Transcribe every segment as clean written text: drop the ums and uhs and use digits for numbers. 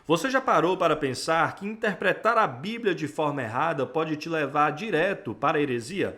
Você já parou para pensar que interpretar a Bíblia de forma errada pode te levar direto para a heresia?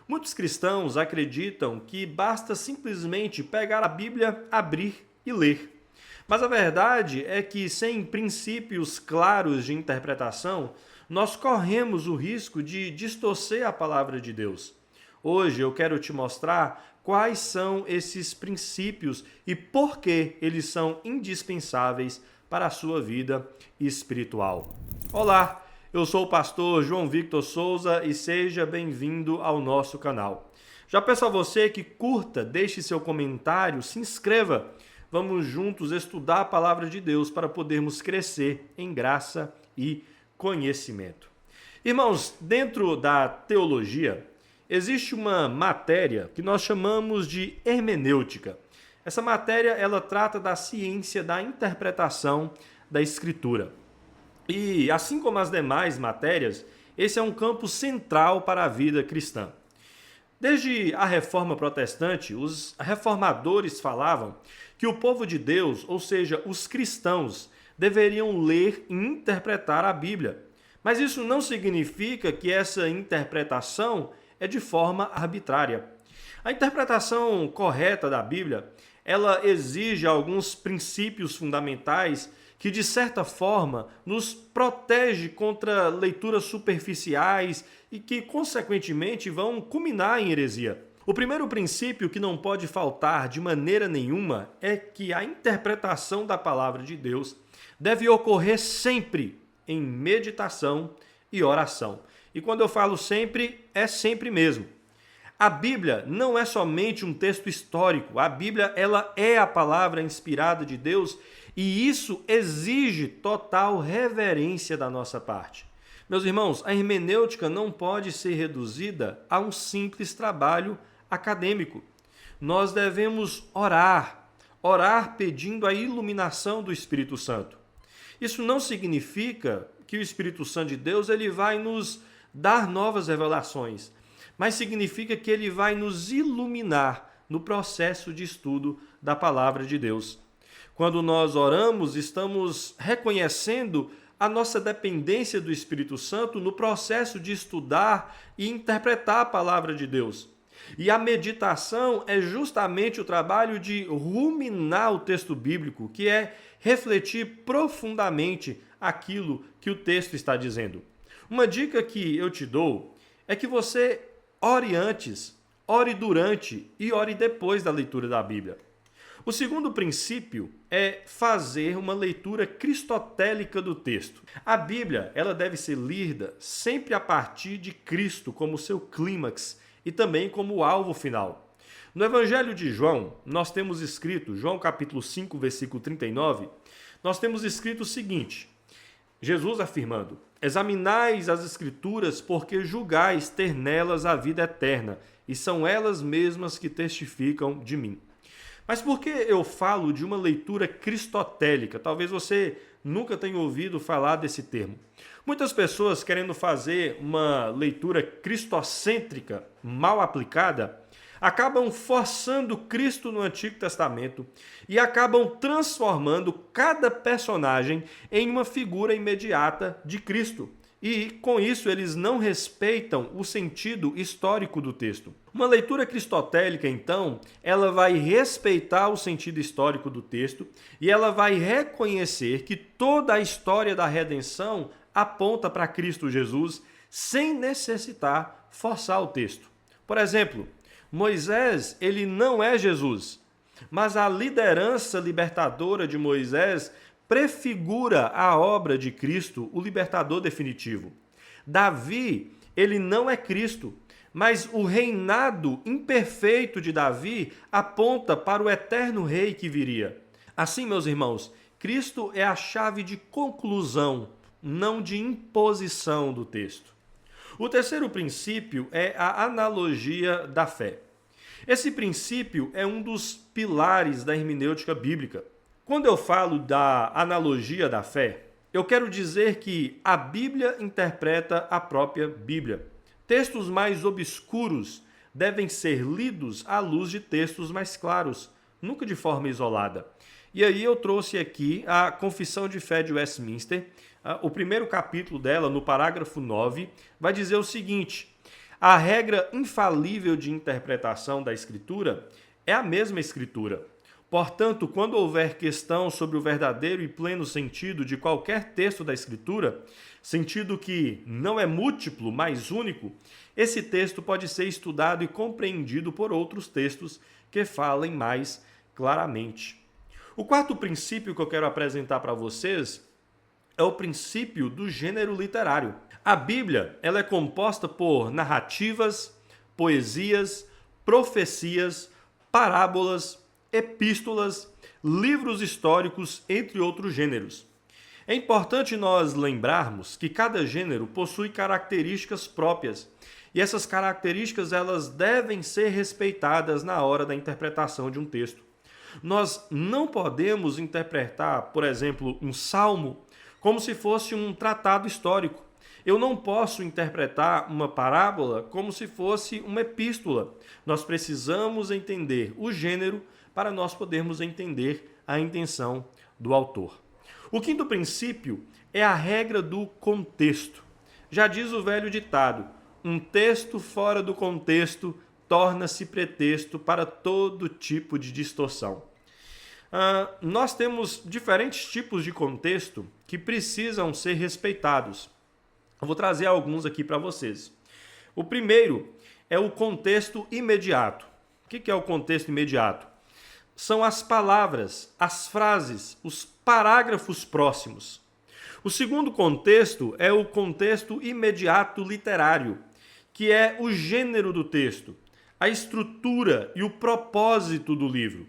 Muitos cristãos acreditam que basta simplesmente pegar a Bíblia, abrir e ler. Mas a verdade é que, sem princípios claros de interpretação, nós corremos o risco de distorcer a palavra de Deus. Hoje eu quero te mostrar quais são esses princípios e por que eles são indispensáveis para a sua vida espiritual. Olá, eu sou o pastor João Victor Souza e seja bem-vindo ao nosso canal. Já peço a você que curta, deixe seu comentário, se inscreva. Vamos juntos estudar a palavra de Deus para podermos crescer em graça e conhecimento. Irmãos, dentro da teologia, existe uma matéria que nós chamamos de hermenêutica. Essa matéria, ela trata da ciência da interpretação da Escritura. E, assim como as demais matérias, esse é um campo central para a vida cristã. Desde a Reforma Protestante, os reformadores falavam que o povo de Deus, ou seja, os cristãos, deveriam ler e interpretar a Bíblia. Mas isso não significa que essa interpretação é de forma arbitrária. A interpretação correta da Bíblia, ela exige alguns princípios fundamentais que, de certa forma, nos protege contra leituras superficiais e que, consequentemente, vão culminar em heresia. O primeiro princípio que não pode faltar de maneira nenhuma é que a interpretação da palavra de Deus deve ocorrer sempre em meditação e oração. E quando eu falo sempre, é sempre mesmo. A Bíblia não é somente um texto histórico. A Bíblia, ela é a palavra inspirada de Deus e isso exige total reverência da nossa parte. Meus irmãos, a hermenêutica não pode ser reduzida a um simples trabalho acadêmico. Nós devemos orar pedindo a iluminação do Espírito Santo. Isso não significa que o Espírito Santo de Deus ele vai nos dar novas revelações, mas significa que ele vai nos iluminar no processo de estudo da palavra de Deus. Quando nós oramos, estamos reconhecendo a nossa dependência do Espírito Santo no processo de estudar e interpretar a palavra de Deus. E a meditação é justamente o trabalho de ruminar o texto bíblico, que é refletir profundamente aquilo que o texto está dizendo. Uma dica que eu te dou é que você ore antes, ore durante e ore depois da leitura da Bíblia. O segundo princípio é fazer uma leitura cristotélica do texto. A Bíblia, ela deve ser lida sempre a partir de Cristo como seu clímax e também como alvo final. No Evangelho de João, nós temos escrito, João capítulo 5, versículo 39, nós temos escrito o seguinte, Jesus afirmando: examinais as Escrituras porque julgais ter nelas a vida eterna, e são elas mesmas que testificam de mim. Mas por que eu falo de uma leitura cristotélica? Talvez você nunca tenha ouvido falar desse termo. Muitas pessoas querendo fazer uma leitura cristocêntrica mal aplicada, acabam forçando Cristo no Antigo Testamento e acabam transformando cada personagem em uma figura imediata de Cristo. E, com isso, eles não respeitam o sentido histórico do texto. Uma leitura cristotélica, então, ela vai respeitar o sentido histórico do texto e ela vai reconhecer que toda a história da redenção aponta para Cristo Jesus sem necessitar forçar o texto. Por exemplo, Moisés, ele não é Jesus, mas a liderança libertadora de Moisés prefigura a obra de Cristo, o libertador definitivo. Davi, ele não é Cristo, mas o reinado imperfeito de Davi aponta para o eterno rei que viria. Assim, meus irmãos, Cristo é a chave de conclusão, não de imposição do texto. O terceiro princípio é a analogia da fé. Esse princípio é um dos pilares da hermenêutica bíblica. Quando eu falo da analogia da fé, eu quero dizer que a Bíblia interpreta a própria Bíblia. Textos mais obscuros devem ser lidos à luz de textos mais claros, nunca de forma isolada. E aí eu trouxe aqui a Confissão de Fé de Westminster. O primeiro capítulo dela, no parágrafo 9, vai dizer o seguinte: a regra infalível de interpretação da Escritura é a mesma Escritura. Portanto, quando houver questão sobre o verdadeiro e pleno sentido de qualquer texto da Escritura, sentido que não é múltiplo, mas único, esse texto pode ser estudado e compreendido por outros textos que falem mais claramente. O quarto princípio que eu quero apresentar para vocês é o princípio do gênero literário. A Bíblia, ela é composta por narrativas, poesias, profecias, parábolas, epístolas, livros históricos, entre outros gêneros. É importante nós lembrarmos que cada gênero possui características próprias, e essas características elas devem ser respeitadas na hora da interpretação de um texto. Nós não podemos interpretar, por exemplo, um salmo como se fosse um tratado histórico. Eu não posso interpretar uma parábola como se fosse uma epístola. Nós precisamos entender o gênero para nós podermos entender a intenção do autor. O quinto princípio é a regra do contexto. Já diz o velho ditado: um texto fora do contexto torna-se pretexto para todo tipo de distorção. Nós temos diferentes tipos de contexto que precisam ser respeitados. Eu vou trazer alguns aqui para vocês. O primeiro é o contexto imediato. O que é o contexto imediato? São as palavras, as frases, os parágrafos próximos. O segundo contexto é o contexto imediato literário, que é o gênero do texto, a estrutura e o propósito do livro.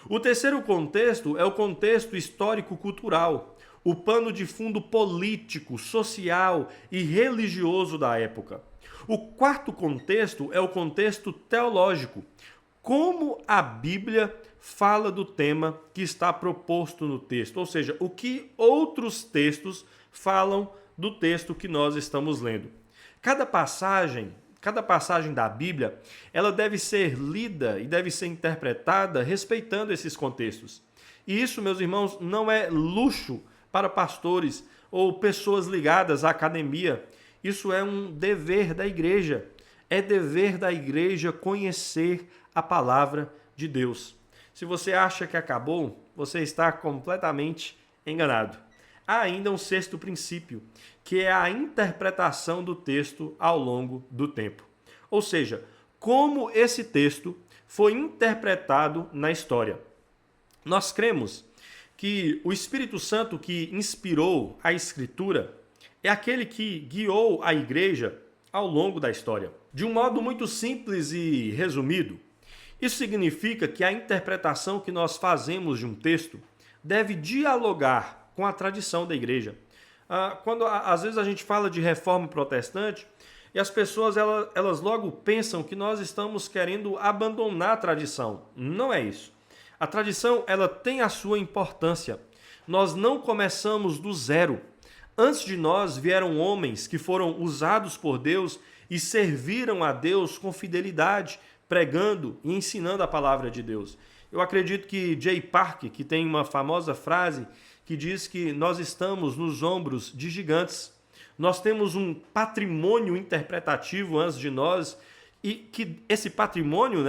O terceiro contexto é o contexto histórico-cultural, o pano de fundo político, social e religioso da época. O quarto contexto é o contexto teológico, como a Bíblia fala do tema que está proposto no texto, ou seja, o que outros textos falam do texto que nós estamos lendo. Cada passagem da Bíblia, ela deve ser lida e deve ser interpretada respeitando esses contextos. E isso, meus irmãos, não é luxo para pastores ou pessoas ligadas à academia. Isso é um dever da igreja. É dever da igreja conhecer a palavra de Deus. Se você acha que acabou, você está completamente enganado. Há ainda um sexto princípio, que é a interpretação do texto ao longo do tempo. Ou seja, como esse texto foi interpretado na história. Nós cremos que o Espírito Santo que inspirou a Escritura é aquele que guiou a igreja ao longo da história. De um modo muito simples e resumido, isso significa que a interpretação que nós fazemos de um texto deve dialogar com a tradição da igreja. Quando às vezes a gente fala de reforma protestante, e as pessoas elas logo pensam que nós estamos querendo abandonar a tradição. Não é isso. A tradição ela tem a sua importância. Nós não começamos do zero. Antes de nós vieram homens que foram usados por Deus e serviram a Deus com fidelidade, pregando e ensinando a palavra de Deus. Eu acredito que Jay Park, que tem uma famosa frase que diz que nós estamos nos ombros de gigantes. Nós temos um patrimônio interpretativo antes de nós e que esse patrimônio,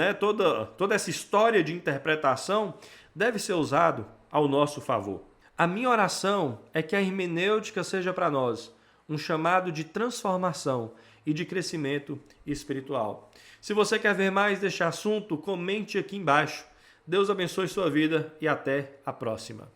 toda essa história de interpretação deve ser usado ao nosso favor. A minha oração é que a hermenêutica seja para nós um chamado de transformação e de crescimento espiritual. Se você quer ver mais deste assunto, comente aqui embaixo. Deus abençoe sua vida e até a próxima.